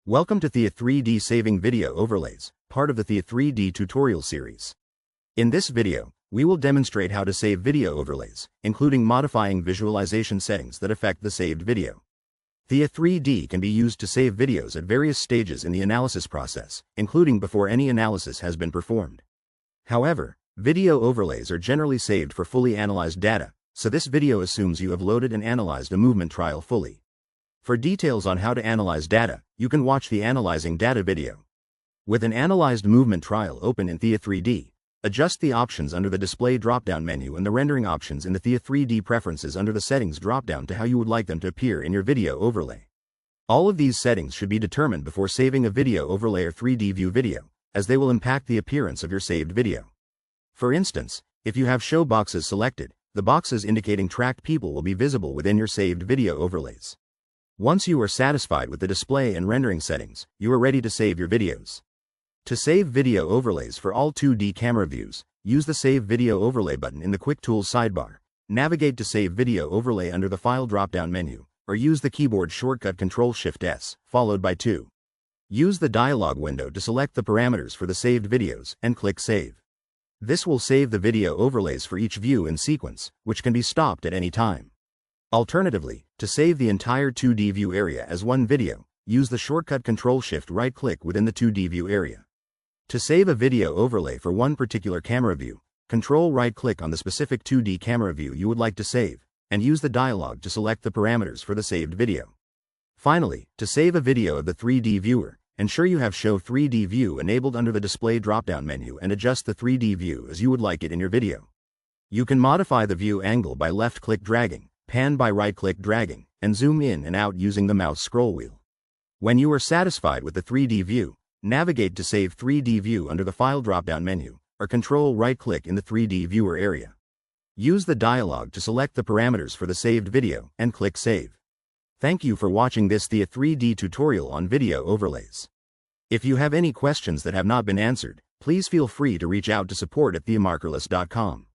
Welcome to Theia 3D Saving Video Overlays, part of the Theia 3D tutorial series. In this video, we will demonstrate how to save video overlays, including modifying visualization settings that affect the saved video. Theia 3D can be used to save videos at various stages in the analysis process, including before any analysis has been performed. However, video overlays are generally saved for fully analyzed data, so this video assumes you have loaded and analyzed a movement trial fully. For details on how to analyze data, you can watch the Analyzing Data video. With an analyzed movement trial open in Theia 3D, adjust the options under the Display drop-down menu and the rendering options in the Theia 3D Preferences under the Settings drop-down to how you would like them to appear in your video overlay. All of these settings should be determined before saving a video overlay or 3D view video, as they will impact the appearance of your saved video. For instance, if you have show boxes selected, the boxes indicating tracked people will be visible within your saved video overlays. Once you are satisfied with the display and rendering settings, you are ready to save your videos. To save video overlays for all 2D camera views, use the Save Video Overlay button in the Quick Tools sidebar, navigate to Save Video Overlay under the File drop-down menu, or use the keyboard shortcut Ctrl-Shift-S, followed by 2. Use the dialog window to select the parameters for the saved videos, and click Save. This will save the video overlays for each view in sequence, which can be stopped at any time. Alternatively, to save the entire 2D view area as one video, use the shortcut Ctrl-Shift-right-click within the 2D view area. To save a video overlay for one particular camera view, Ctrl-right-click on the specific 2D camera view you would like to save, and use the dialog to select the parameters for the saved video. Finally, to save a video of the 3D viewer, ensure you have Show 3D View enabled under the Display drop-down menu and adjust the 3D view as you would like it in your video. You can modify the view angle by left-click dragging, pan by right-click dragging, and zoom in and out using the mouse scroll wheel. When you are satisfied with the 3D view, navigate to Save 3D View under the File drop-down menu, or Ctrl-right-click in the 3D viewer area. Use the dialog to select the parameters for the saved video, and click Save. Thank you for watching this Theia 3D tutorial on video overlays. If you have any questions that have not been answered, please feel free to reach out to support@theiamarkerless.com.